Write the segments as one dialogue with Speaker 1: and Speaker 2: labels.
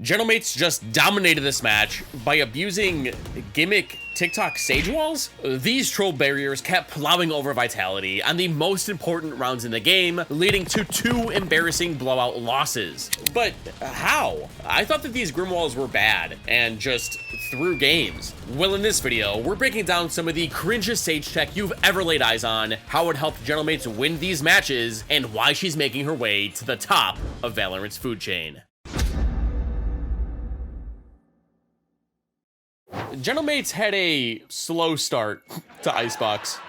Speaker 1: Gentlemates just dominated this match by abusing gimmick TikTok sage walls. These troll barriers kept plowing over Vitality on the most important rounds in the game, leading to 2 embarrassing blowout losses. But how? I thought that these grim walls were bad and just threw games. Well, in this video, we're breaking down some of the cringiest sage tech you've ever laid eyes on, how it helped Gentlemates win these matches, and why she's making her way to the top of Valorant's food chain. Gentlemates had a slow start to Icebox.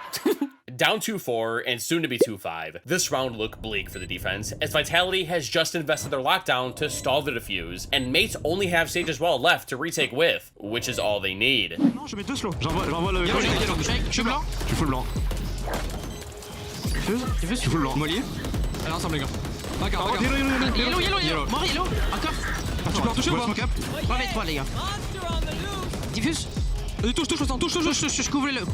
Speaker 1: Down 2-4 and soon to be 2-5. This round looked bleak for the defense, as Vitality has just invested their lockdown to stall the defuse, and mates only have Sage as well left to retake with, which is all they need.
Speaker 2: Non, je mets 2 slow. J'envoie le... Je suis blanc. Je suis full blanc. Je suis full blanc. Molly. Allez, ensemble, les gars. Regarde. Yellow. Mort, yellow. Encore. Tu peux en toucher ou pas? Pas avec toi, les gars. Diffuse. Touche, couvrez-le.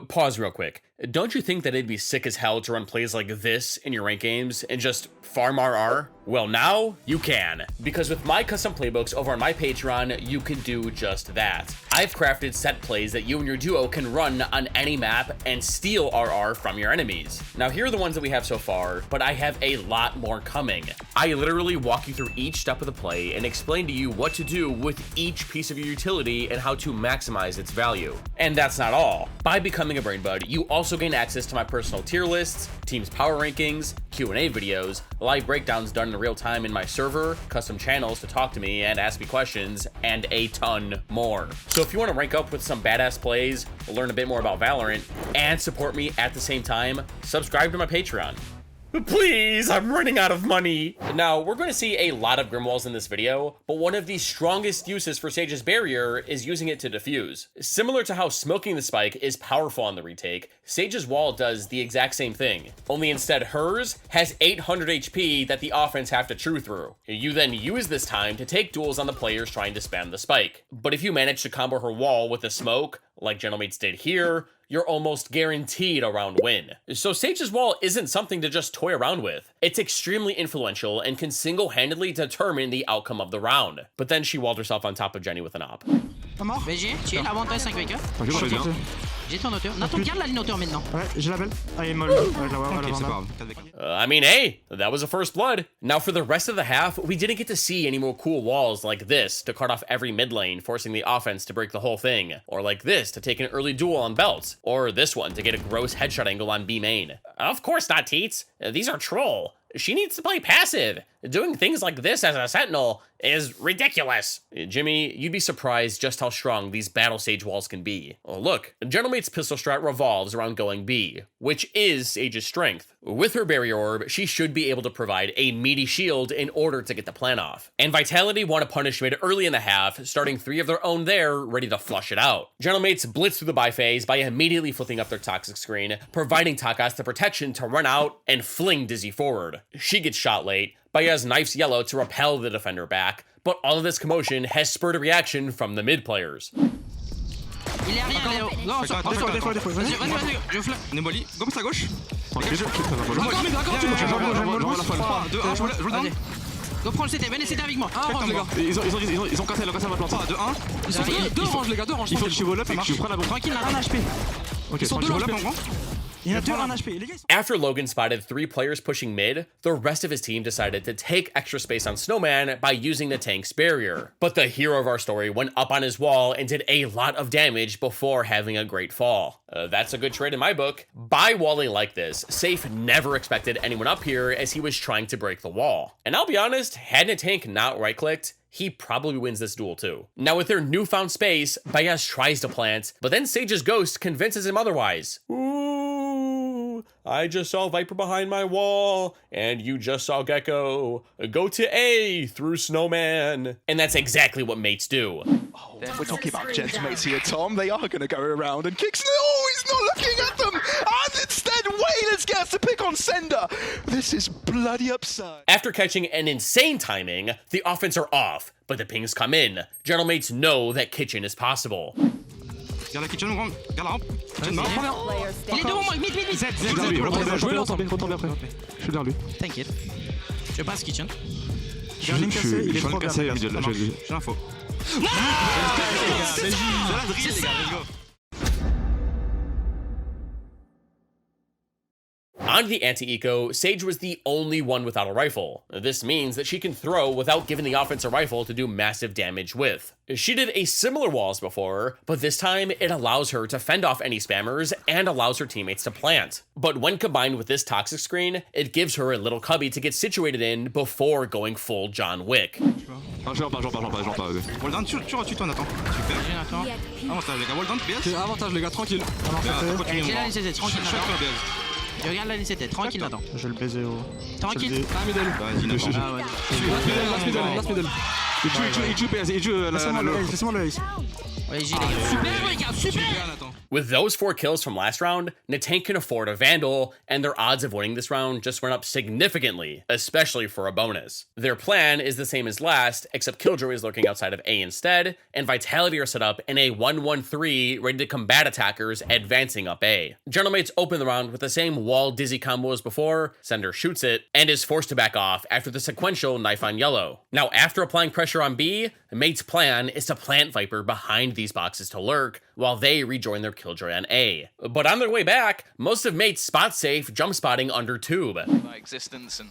Speaker 1: Pause real quick. Don't you think that it'd be sick as hell to run plays like this in your rank games and just farm RR? Well, now you can, because with my custom playbooks over on my Patreon, you can do just that. I've crafted set plays that you and your duo can run on any map and steal RR from your enemies. Now, here are the ones that we have so far, but I have a lot more coming. I literally walk you through each step of the play and explain to you what to do with each piece of your utility and how to maximize its value. And that's not all. By becoming a Brain Bud, you also gain access to my personal tier lists, team's power rankings, Q&A videos, live breakdowns done in real time in my server, custom channels to talk to me and ask me questions, and a ton more. So if you want to rank up with some badass plays, learn a bit more about Valorant, and support me at the same time, subscribe to my Patreon. Please, I'm running out of money. Now, we're going to see a lot of Grimwalls in this video, but one of the strongest uses for Sage's barrier is using it to defuse. Similar to how smoking the spike is powerful on the retake, Sage's wall does the exact same thing, only instead hers has 800 HP that the offense have to chew through. You then use this time to take duels on the players trying to spam the spike. But if you manage to combo her wall with a smoke, like Gentlemates did here, you're almost guaranteed a round win. So Sage's wall isn't something to just toy around with. It's extremely influential and can single-handedly determine the outcome of the round. But then she walled herself on top of Jenny with an op.
Speaker 3: VG, chill, avantage 5 VK. J'ai ton auteur. Nathan, garde la ligne auteur maintenant.
Speaker 2: Ouais, j'ai la belle. Ah, il est molle. Ouais, je la vois.
Speaker 3: Ok, c'est pas
Speaker 1: I mean, hey, that was a first blood. Now for the rest of the half, we didn't get to see any more cool walls like this to cut off every mid lane, forcing the offense to break the whole thing. Or like this to take an early duel on belts. Or this one to get a gross headshot angle on B main. Of course not, Teets. These are troll. She needs to play passive. Doing things like this as a sentinel is ridiculous. Jimmy, you'd be surprised just how strong these battle sage walls can be. Oh, look, Gentlemate's pistol strat revolves around going B, which is Sage's strength. With her barrier orb, she should be able to provide a meaty shield in order to get the plan off. And Vitality want to punish mid early in the half, starting 3 of their own there, ready to flush it out. Gentlemates blitz through the buy phase by immediately flipping up their toxic screen, providing Takas the protection to run out and fling Dizzy forward. She gets shot late, Baya's knifes yellow to repel the defender back, but all of this commotion has spurred a reaction from the mid players.
Speaker 3: Il est rien, Léo. Non, vas-y, je flash.
Speaker 2: On est Molly. Gomme à gauche. D'accord, 2, 1, je vous le donne.
Speaker 3: Go prends le CT, venez CT avec moi.
Speaker 2: Ils ont cassé ma plante. 2, 1. Ils sont 2 oranges, les gars, 2 oranges. Il faut que tu vol up et que tu prennes la bombe.
Speaker 3: Tranquille, là, 1 HP.
Speaker 2: Ok, ils sont 2 HP, mon grand. Il y en a 2 1 HP.
Speaker 1: After Logan spotted 3 players pushing mid, the rest of his team decided to take extra space on Snowman by using the tank's barrier. But the hero of our story went up on his wall and did a lot of damage before having a great fall. That's a good trade in my book. By walling like this, Safe never expected anyone up here as he was trying to break the wall. And I'll be honest, hadn't a tank not right-clicked, he probably wins this duel too. Now with their newfound space, Bayaz tries to plant, but then Sage's ghost convinces him otherwise. Ooh, I just saw Viper behind my wall, and you just saw Gecko. Go to A through Snowman. And that's exactly what mates do.
Speaker 4: Oh, we're talking about Gentlemates here, Tom. They are going to go around and kick. Oh, he's not looking at them. And instead, Waylers gets to pick on Sender. This is bloody absurd.
Speaker 1: After catching an insane timing, the offense are off, but the pings come in. Gentlemates know that kitchen is possible.
Speaker 2: Regarde la kitchen, mon grand. Regarde la rampe. Kitchen mort.
Speaker 3: Il est devant moi, mid.
Speaker 2: Je vais l'entendre.
Speaker 5: Retourne après. Je suis vers lui.
Speaker 3: T'inquiète. Je passe kitchen.
Speaker 5: J'ai un link cassé, il est trop cassé.
Speaker 2: J'ai l'info. C'est la drill, les gars, let's go.
Speaker 1: On the anti-eco, Sage was the only one without a rifle. This means that she can throw without giving the offense a rifle to do massive damage with. She did a similar wall as before, but this time it allows her to fend off any spammers and allows her teammates to plant. But when combined with this toxic screen, it gives her a little cubby to get situated in before going full John Wick.
Speaker 2: Wall down, tue-toi Nathan. Super. Avantage les gars, wall down, BS.
Speaker 5: Avantage les gars, tranquille.
Speaker 3: J'ai la LCZ, tranquille Nathan. Je regarde la LCZ, tranquille Nathan.
Speaker 5: Je vais le baiser au...
Speaker 3: Tranquille.
Speaker 5: Ah middle.
Speaker 2: Vas-y Nathan.
Speaker 3: Ah ouais.
Speaker 5: Last middle. Il joue laissez-moi le ace.
Speaker 3: Ouais, j'ai les gars. Super les gars, super.
Speaker 1: With those 4 kills from last round, Natane can afford a Vandal, and their odds of winning this round just went up significantly, especially for a bonus. Their plan is the same as last, except Killjoy is lurking outside of A instead, and Vitality are set up in a 1-1-3 ready to combat attackers advancing up A. Gentlemates open the round with the same wall dizzy combo as before, Sender shoots it, and is forced to back off after the sequential knife on yellow. Now after applying pressure on B, Mate's plan is to plant Viper behind these boxes to lurk, while they rejoin their Killjoy on A. But on their way back, most of Mate's spot safe jump spotting under tube.
Speaker 6: By existence and,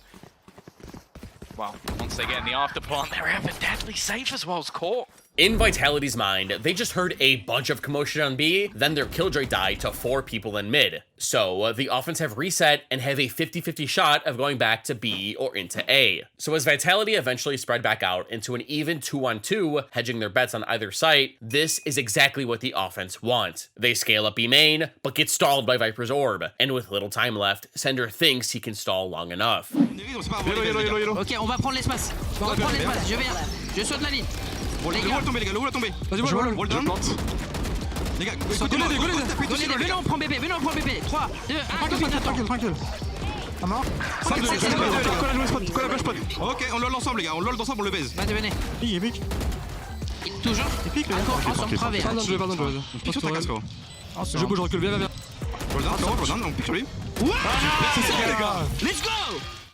Speaker 6: well, once they get in the after plant, they're evidently safe as well as caught.
Speaker 1: In Vitality's mind, they just heard a bunch of commotion on B, then their Killjoy died to 4 people in mid. So the offense have reset and have a 50-50 shot of going back to B or into A. So as Vitality eventually spread back out into an even 2-on-2, hedging their bets on either site, this is exactly what the offense want. They scale up B main, but get stalled by Viper's orb, and with little time left, Sender thinks he can stall long enough.
Speaker 3: Ok, on va prendre l'espace. On va prendre l'espace, je viens. Je saute la ligne.
Speaker 2: Le wall tombé les gars, le wall tombé.
Speaker 5: Vas-y,
Speaker 2: wall down. Les gars,
Speaker 3: Venez, on prend bébé, 3, 2, 1,
Speaker 5: tranquille. Ah mort.
Speaker 2: Ok, on lol ensemble les gars, on lol ensemble, on le baise.
Speaker 3: Vas-y, venez.
Speaker 5: Il est pique.
Speaker 3: Toujours. Encore ensemble, 3v.
Speaker 5: Pardon.
Speaker 2: Pique sur ta casque.
Speaker 5: Je bouge, je recule, viens.
Speaker 2: Wall down, on pique sur lui.
Speaker 5: C'est ça les gars.
Speaker 3: Let's go!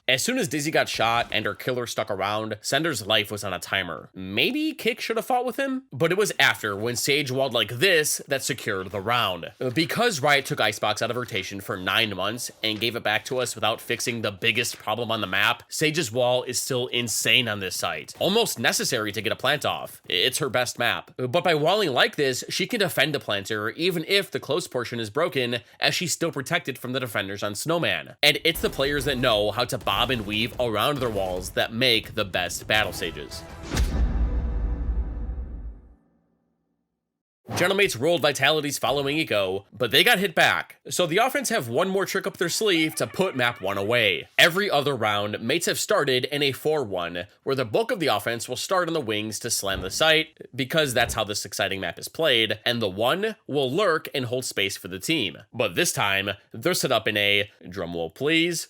Speaker 1: As soon as Dizzy got shot and her killer stuck around, Sender's life was on a timer. Maybe Kick should have fought with him? But it was after, when Sage walled like this, that secured the round. Because Riot took Icebox out of rotation for 9 months and gave it back to us without fixing the biggest problem on the map, Sage's wall is still insane on this site. Almost necessary to get a plant off. It's her best map. But by walling like this, she can defend the planter even if the close portion is broken, as she's still protected from the defenders on Snowman. And it's the players that know how to bob and weave around their walls that make the best battle stages. Gentlemates rolled Vitality's following eco, but they got hit back. So the offense have one more trick up their sleeve to put map 1 away. Every other round, mates have started in a 4-1, where the bulk of the offense will start on the wings to slam the site, because that's how this exciting map is played, and the 1 will lurk and hold space for the team. But this time, they're set up in a, drumroll please,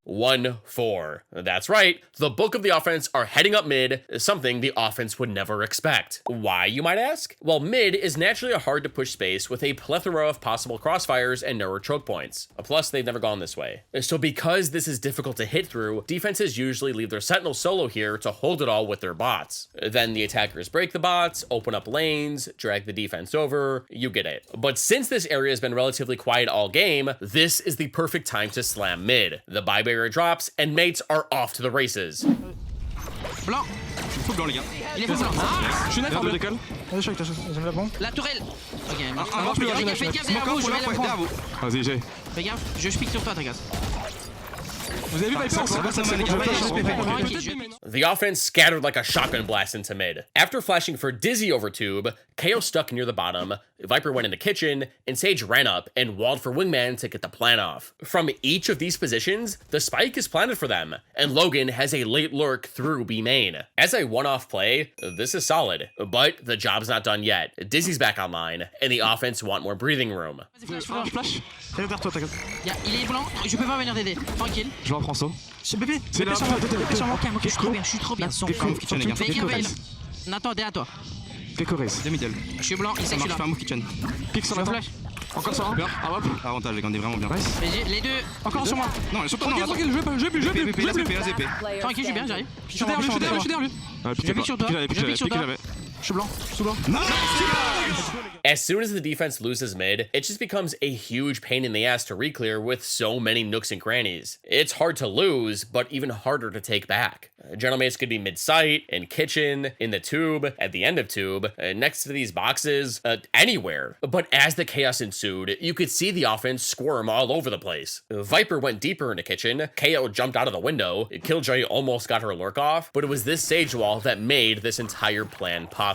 Speaker 1: 1-4. That's right, the bulk of the offense are heading up mid, something the offense would never expect. Why, you might ask? Well, mid is naturally a hard to push space with a plethora of possible crossfires and narrow choke points. Plus, they've never gone this way. So because this is difficult to hit through, defenses usually leave their sentinel solo here to hold it all with their bots. Then the attackers break the bots, open up lanes, drag the defense over, you get it. But since this area has been relatively quiet all game, this is the perfect time to slam mid. The buy barrier drops, and mates are off to the races.
Speaker 3: Blanc.
Speaker 2: Full blanc les gars.
Speaker 3: Il est full blanc. Ah,
Speaker 5: Je suis net en décale. Vas-y, j'aime la bombe.
Speaker 3: la tourelle. Ok,
Speaker 2: Fais
Speaker 3: gaffe derrière vous, je vais la prendre.
Speaker 5: Vas-y, j'ai.
Speaker 3: Fais gaffe, je pique sur toi, Tagas.
Speaker 5: Vous avez vu
Speaker 1: The offense scattered like a shotgun blast into mid. After flashing for Dizzy over tube, KO stuck near the bottom, Viper went into kitchen, and Sage ran up and walled for Wingman to get the plant off. From each of these positions, the spike is planted for them, and Logan has a late lurk through B main. As a one-off play, this is solid, but the job's not done yet. Dizzy's back online, and the offense want more breathing room.
Speaker 5: Flash. Viens vers toi, t'inquiète.
Speaker 3: Il est blanc, je peux pas venir t'aider. Tranquille.
Speaker 5: Je reprends ça. Bébé,
Speaker 3: c'est là. Ok, je suis trop bien. Fais gaffe. Nathan, derrière toi.
Speaker 5: Fais Corrèze.
Speaker 2: Deux middle.
Speaker 3: Je suis blanc, il
Speaker 2: Ça
Speaker 3: sait que je
Speaker 2: marche,
Speaker 3: suis
Speaker 2: je fais
Speaker 3: là.
Speaker 2: un move kitchen.
Speaker 5: Pique sur
Speaker 3: Je
Speaker 5: la
Speaker 3: flash.
Speaker 5: Encore sur un. Ah hop.
Speaker 2: Avantage, les gars, on est vraiment bien.
Speaker 5: Nice.
Speaker 3: Les deux.
Speaker 5: Encore sur moi.
Speaker 2: Non, sur toi, non.
Speaker 5: Tranquille, je vais plus.
Speaker 3: Tranquille, je suis bien, j'arrive.
Speaker 5: Je suis derrière lui.
Speaker 3: Je pique sur toi. Je pique sur toi.
Speaker 5: Je suis blanc, sous blanc.
Speaker 1: As soon as the defense loses mid, it just becomes a huge pain in the ass to re-clear with so many nooks and crannies. It's hard to lose, but even harder to take back. General mates could be mid-site, in kitchen, in the tube, at the end of tube, next to these boxes, anywhere. But as the chaos ensued, you could see the offense squirm all over the place. Viper went deeper into kitchen, KO jumped out of the window, Killjoy almost got her lurk off, but it was this Sage wall that made this entire plan possible.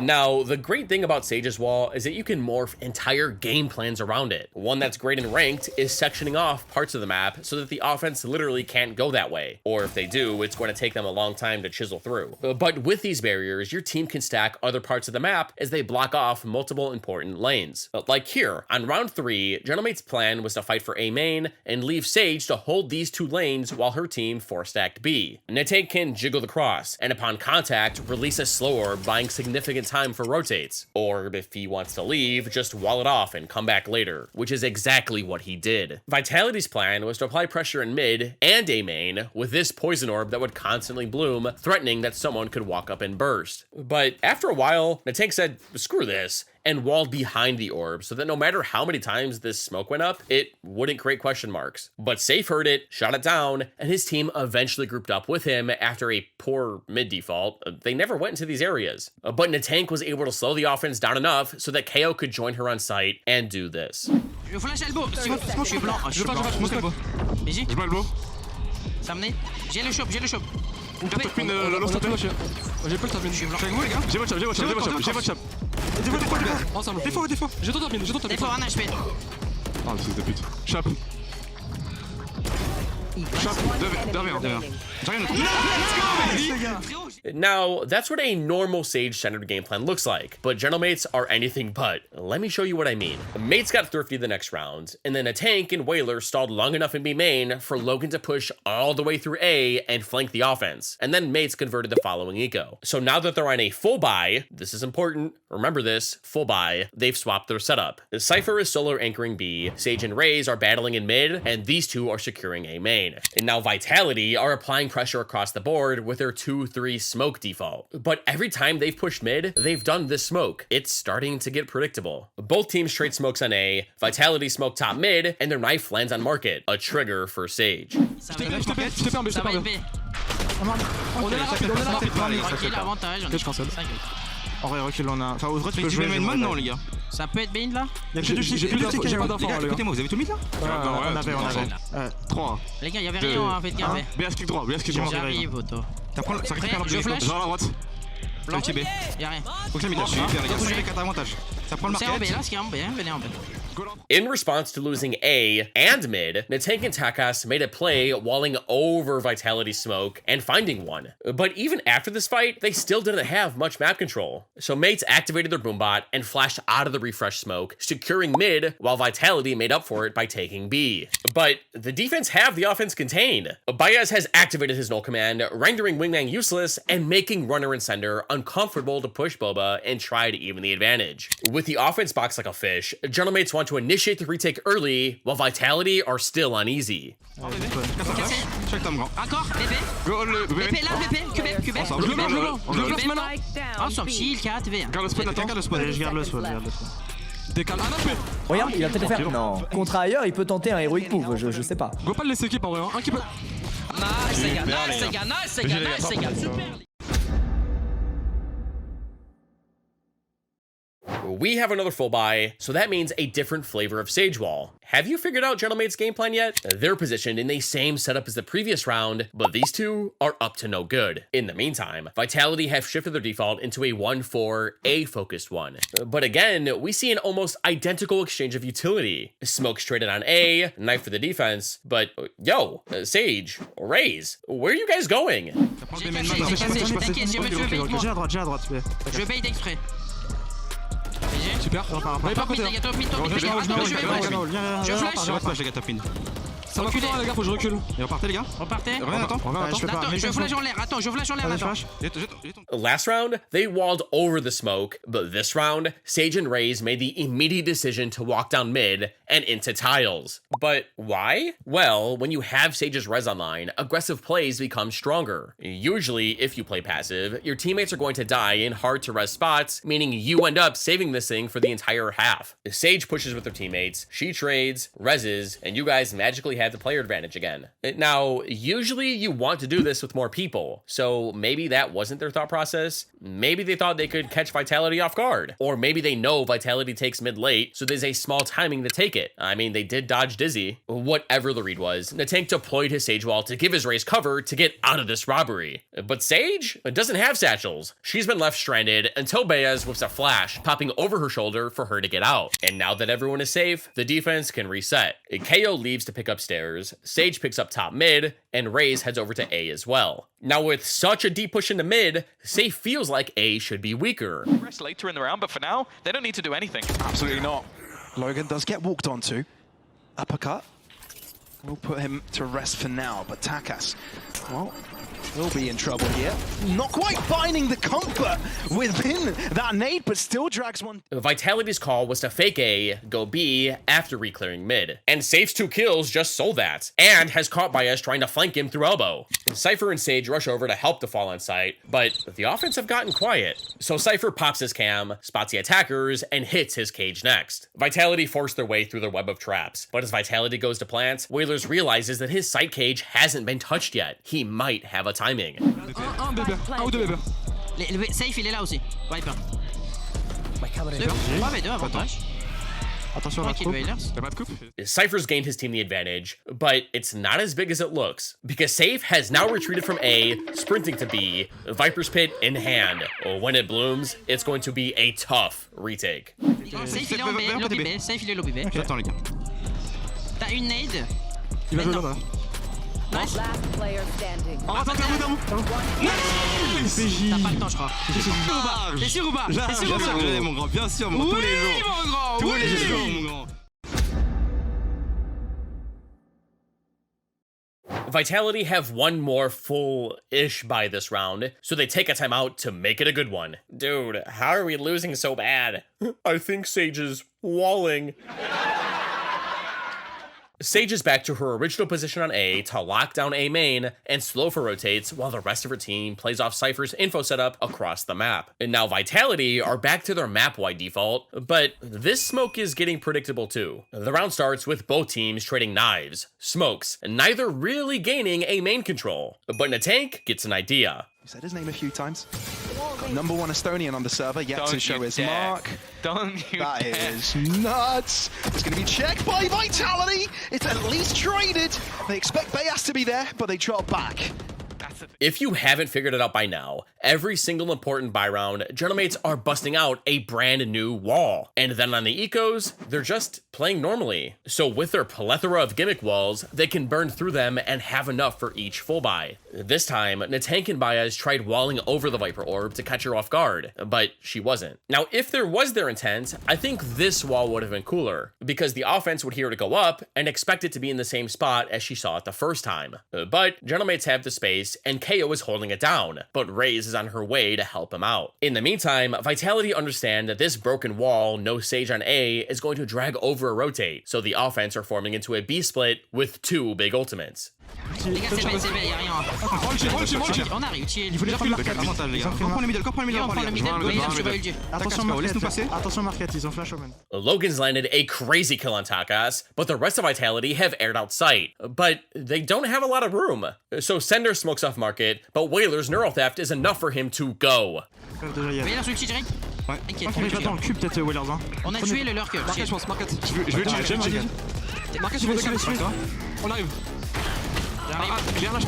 Speaker 1: Now, the great thing about Sage's Wall is that you can morph entire game plans around it. One that's great in ranked is sectioning off parts of the map so that the offense literally can't go that way. Or if they do, it's going to take them a long time to chisel through. But with these barriers, your team can stack other parts of the map as they block off multiple important lanes. Like here, on round 3, Gentlemate's plan was to fight for A main and leave Sage to hold these 2 lanes while her team 4-stacked B. Nate can jiggle the cross, and upon contact, release a slow orb, buying significant time for rotates, or if he wants to leave, just wall it off and come back later, which is exactly what he did. Vitality's plan was to apply pressure in mid and A main with this poison orb that would constantly bloom, threatening that someone could walk up and burst. But after a while, Natank said, screw this, and walled behind the orb so that no matter how many times this smoke went up, it wouldn't create question marks. But Safe heard it, shot it down, and his team eventually grouped up with him after a poor mid default. They never went into these areas. But Natank was able to slow the offense down enough so that KO could join her on site and do this.
Speaker 3: Je flash elbow. Je suis blanc. Je suis blanc.
Speaker 5: Je bats le beau.
Speaker 3: Ça me nade. J'ai le shop.
Speaker 5: Une carte queen, la lost tapé. J'ai pas le tapé. Je suis blanc. Je suis avec vous, les gars. J'ai votre chap. Ensemble. Défaut. J'ai ton tapé.
Speaker 3: Défaut, 1 HP.
Speaker 5: Ah, le fils de pute. Chap. Derrière.
Speaker 1: Now, that's what a normal Sage-centered game plan looks like, but Gentlemates are anything but. Let me show you what I mean. Mates got thrifty the next round, and then a tank and Whaler stalled long enough in B main for Logan to push all the way through A and flank the offense, and then Mates converted the following eco. So now that they're on a full buy, this is important, remember this, full buy, they've swapped their setup. Cypher is solo anchoring B, Sage and Raze are battling in mid, and these two are securing A main. And now Vitality are applying pressure across the board with their 2-3 smoke default. But every time they've pushed mid, they've done this smoke. It's starting to get predictable. Both teams trade smokes on A, Vitality smoke top mid, and their knife lands on market, a trigger for Sage.
Speaker 5: Je t'ai perdu.
Speaker 3: On est là rapide. Tranquille, avantage.
Speaker 5: Je cancel. En vrai, recule, on a. Enfin, au vrai, tu peux
Speaker 2: jouer
Speaker 5: jouer
Speaker 2: maintenant, les gars.
Speaker 3: Ça peut être Bane là.
Speaker 5: J'ai pas d'infos, les gars.
Speaker 2: Écoutez-moi, vous avez tout mis là?
Speaker 5: On avait. 3.
Speaker 3: Les gars, y'avait rien en fait, gars.
Speaker 5: BS clic droit.
Speaker 3: J'arrive, Otto.
Speaker 2: Ça récupère
Speaker 3: Je flash.
Speaker 5: Genre à la droite.
Speaker 2: Blanc. Y'a
Speaker 3: rien.
Speaker 2: Faut que la mid là, super les gars. Faut jouer les 4 avantages. Ça prend le
Speaker 3: C'est en B
Speaker 2: market.
Speaker 3: là, ce qui est en B, venez en B.
Speaker 1: In response to losing A and mid, Natank and Takas made a play walling over Vitality's smoke and finding one. But even after this fight, they still didn't have much map control. So mates activated their boombot and flashed out of the refresh smoke, securing mid while Vitality made up for it by taking B. But the defense have the offense contained. Baez has activated his null command, rendering Wingman useless and making Runner and Sender uncomfortable to push Boba and try to even the advantage. With the offense boxed like a fish, Gentlemates want to initiate the retake early, while Vitality are still uneasy.
Speaker 2: Check ta grand.
Speaker 3: Encore, bébé. BP là, BP. QB.
Speaker 5: Je le lance maintenant.
Speaker 3: Ensemble, shield, 4, V1.
Speaker 5: Garde le spawn, attends.
Speaker 7: Je garde le spawn.
Speaker 5: Décale un HP.
Speaker 7: Regarde, il va peut-être le faire. Non. Contre ailleurs, il peut tenter un heroic move, je sais pas.
Speaker 5: Go pas le laisser équipe en vrai. Un qui peut.
Speaker 3: Nice, les gars. Super.
Speaker 1: We have another full buy, so that means a different flavor of Sage Wall. Have you figured out Gentlemate's game plan yet? They're positioned in the same setup as the previous round, but these two are up to no good. In the meantime, Vitality have shifted their default into a 1-4 A-focused one. But again, we see an almost identical exchange of utility. Smoke traded on A, knife for the defense, but yo, Sage, Raze, where are you guys going?
Speaker 3: J'ai cassé, t'inquiète, je vais
Speaker 7: J'ai à droite.
Speaker 3: Je bait exprès.
Speaker 5: Super.
Speaker 3: Top mid, les gars, top mid. Je flash.
Speaker 2: Je flash les gars top mid.
Speaker 5: Ça m'a coûté les gars, faut que je recule. Et repartez les gars.
Speaker 3: Repartez.
Speaker 5: Attends.
Speaker 3: Je flash en l'air. Attends, je flash en l'air.
Speaker 1: Last round, they walled over the smoke, but this round, Sage and Raze made the immediate decision to walk down mid and into tiles. But why? Well, when you have Sage's res online, aggressive plays become stronger. Usually, if you play passive, your teammates are going to die in hard to res spots, meaning you end up saving this thing for the entire half. Sage pushes with her teammates, she trades, reses, and you guys magically have the player advantage again. Now, usually you want to do this with more people, so maybe that wasn't their thought process. Maybe they thought they could catch Vitality off guard, or maybe they know Vitality takes mid late, so there's a small timing to take it. I mean, they did dodge Dizzy. Whatever the read was, Natank deployed his Sage wall to give his Raze cover to get out of this robbery. But Sage doesn't have satchels. She's been left stranded until Baez whips a flash, popping over her shoulder for her to get out. And now that everyone is safe, the defense can reset. KO leaves to pick up stairs, Sage picks up top mid, and Raze heads over to A as well. Now with such a deep push into mid, Safe feels like A should be weaker.
Speaker 6: Rest later in the round, but for now, they don't need to do anything.
Speaker 4: Absolutely not. Logan does get walked onto. Uppercut. We'll put him to rest for now, but Takas, well, he'll be in trouble here. Not quite finding the comfort within that nade, but still drags one.
Speaker 1: Vitality's call was to fake A, go B after re-clearing mid. And Safe's 2 kills just sold that, and has caught Baez trying to flank him through elbow. Cypher and Sage rush over to help the fall on site, but the offense have gotten quiet. So Cypher pops his cam, spots the attackers, and hits his cage next. Vitality forced their way through their web of traps, but as Vitality goes to plant, Whalers realizes that his sight cage hasn't been touched yet. He might have a timing.
Speaker 5: Un bébé, un ou deux bébés.
Speaker 3: Le safe, il est là aussi. Viper. 3v2 avantage.
Speaker 5: Attention à la coupe. Y'a pas de coupe.
Speaker 1: Cypher's gained his team the advantage, but it's not as big as it looks, because Safe has now retreated from A, sprinting to B, Viper's Pit in hand. When it blooms, it's going to be a tough retake.
Speaker 3: Safe, il est en B, lobby B. Safe, il est lobby B.
Speaker 5: J'attends les gars.
Speaker 3: T'as une nade.
Speaker 5: Il va jouer là-bas.
Speaker 3: Nice.
Speaker 8: Last player standing.
Speaker 5: Oh, attends,
Speaker 3: Nice. T'as pas le temps, je crois. T'es sûr ou pas?
Speaker 5: Bien sûr, mon grand, bien sûr, mon tous les jours.
Speaker 3: Mon grand,
Speaker 5: tous les jours, mon grand.
Speaker 1: Vitality have one more full-ish buy this round, so they take a timeout to make it a good one. Dude, how are we losing so bad? I think Sage is walling. Sage is back to her original position on A to lock down A main, and Slofa rotates while the rest of her team plays off Cypher's info setup across the map. And now Vitality are back to their map-wide default, but this smoke is getting predictable too. The round starts with both teams trading knives, smokes, neither really gaining A main control. But Natank gets an idea.
Speaker 4: You said his name a few times. Got #1 Estonian on the server, yet to show his mark.
Speaker 6: Don't you
Speaker 4: That
Speaker 6: dare.
Speaker 4: is nuts. It's going to be checked by Vitality. It's at least traded. They expect Bayas to be there, but they drop back.
Speaker 1: If you haven't figured it out by now, every single important buy round, Gentlemates are busting out a brand new wall. And then on the ecos, they're just playing normally. So with their plethora of gimmick walls, they can burn through them and have enough for each full buy. This time, Natank and Baez tried walling over the Viper Orb to catch her off guard, but she wasn't. Now, if there was their intent, I think this wall would have been cooler, because the offense would hear it go up and expect it to be in the same spot as she saw it the first time. But Gentlemates have the space, and KO is holding it down, but Raze is on her way to help him out. In the meantime, Vitality understand that this broken wall, no Sage on A, is going to drag over a rotate, so the offense are forming into a B split with 2 big ultimates.
Speaker 3: Les gars, c'est B, y'a rien. On arrive, chill.
Speaker 5: Il faut déjà prendre l'avantage, les gars. Encore prendre le middle, encore prendre le middle.
Speaker 3: On prend le middle, Whalers, tu vas le dieu.
Speaker 5: Laisse-nous passer.
Speaker 7: Attention Marquette, ils ont flash omen.
Speaker 1: Logan's landed a crazy kill on Takas, but the rest of Vitality have aired out sight. But they don't have a lot of room. So Sender smokes off Market, but Whaler's Neural Theft is enough for him to go.
Speaker 3: Whalers ulti direct.
Speaker 5: Ouais.
Speaker 3: Inquiète.
Speaker 7: J'attends le cul peut-être Whalers.
Speaker 3: On a tué le lurk.
Speaker 5: Marquette, je pense, Marquette. Je vais le tuer. Marquette, je vais le tuer. On arrive. J'ai un HP,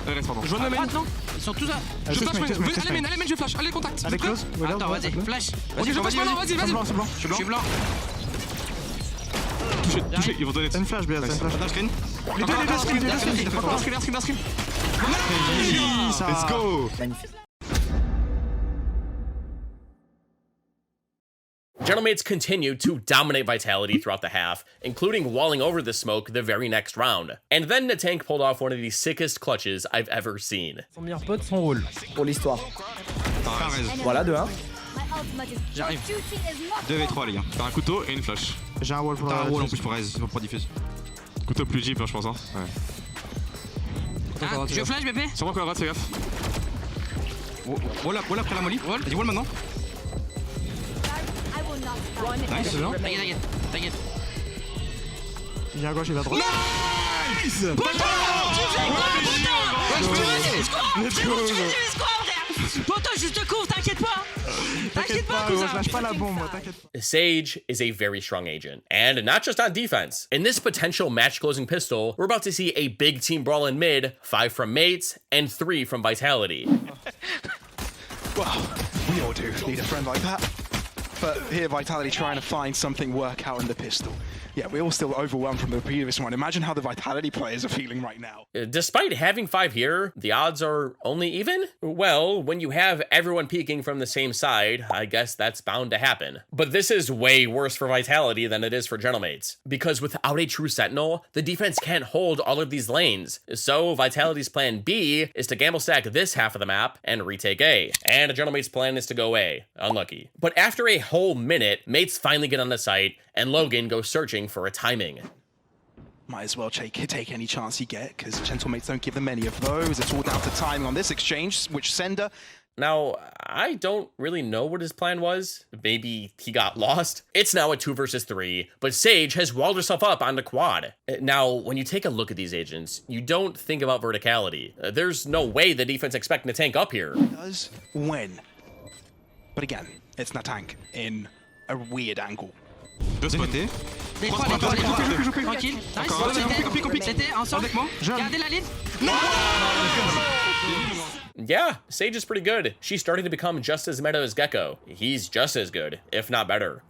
Speaker 5: reste, pardon. Je vois le main.
Speaker 3: Non, ils sont tous là.
Speaker 5: Je flash, allez main, je flash, allez contact.
Speaker 7: Allez close.
Speaker 3: Attends, vas-y, flash.
Speaker 5: Ok, je flash maintenant, vas-y.
Speaker 3: Je suis blanc.
Speaker 5: Touché, ils vont donner.
Speaker 7: C'est une flash, BS, c'est une flash.
Speaker 5: Attends, screen.
Speaker 7: Les deux screen.
Speaker 5: Screen. Let's go.
Speaker 7: Magnifique.
Speaker 1: Gentlemates continued to dominate Vitality throughout the half, including walling over the smoke the very next round. And then Natank pulled off one of the sickest clutches I've ever seen.
Speaker 7: Son meilleur pote, son rôle, pour l'histoire. Voilà, 2-1.
Speaker 2: J'arrive.
Speaker 5: 2v3 les gars. T'as un couteau et une flash.
Speaker 2: J'ai un wall pour
Speaker 5: T'as un wall en plus pour Raze, pour diffuse. Couteau plus jeep, hein, je pense. Hein. Ouais.
Speaker 2: Ah, je flash bébé.
Speaker 5: Sûrement Colorado, fais gaffe. Wall après la molly. Vas-y, wall maintenant.
Speaker 2: Nice, c'est bien. T'inquiète.
Speaker 4: Il est à gauche, il est à droite.
Speaker 5: Nice.
Speaker 2: Tu fais quoi, frère? Poto, juste cours, t'inquiète pas. T'inquiète pas, cousin.
Speaker 4: Je lâche pas la bombe, t'inquiète pas.
Speaker 1: Sage is a very strong agent, and not just on defense. In this potential match-closing pistol, we're about to see a big team brawl in mid, 5 from Mates, and 3 from Vitality.
Speaker 4: Well, we all do need a friend like that. But here, Vitality trying to find something work out in the pistol. Yeah, we're all still overwhelmed from the previous one. Imagine how the Vitality players are feeling right now.
Speaker 1: Despite having 5 here, the odds are only even? Well, when you have everyone peeking from the same side, I guess that's bound to happen. But this is way worse for Vitality than it is for Gentlemates, because without a true Sentinel, the defense can't hold all of these lanes. So Vitality's plan B is to gamble stack this half of the map and retake A. And Gentlemates' plan is to go A. Unlucky. But after a whole minute, Mates finally get on the site, and Logan goes searching for a timing.
Speaker 4: Might as well take any chance you get, because Gentlemates don't give them many of those. It's all down to timing on this exchange, which Sender...
Speaker 1: Now, I don't really know what his plan was. Maybe he got lost. It's now a 2 versus 3, but Sage has walled herself up on the quad. Now, when you take a look at these agents, you don't think about verticality. There's no way the defense expect Natank up here.
Speaker 4: Does when? But again, it's Natank in a weird angle.
Speaker 5: Deux spotés.
Speaker 2: Les trois. Tranquille. Nice. C'était ensemble. Gardez la ligne.
Speaker 1: Yeah, Sage is pretty good. She's starting to become just as meta as Gecko. He's just as good, if not better.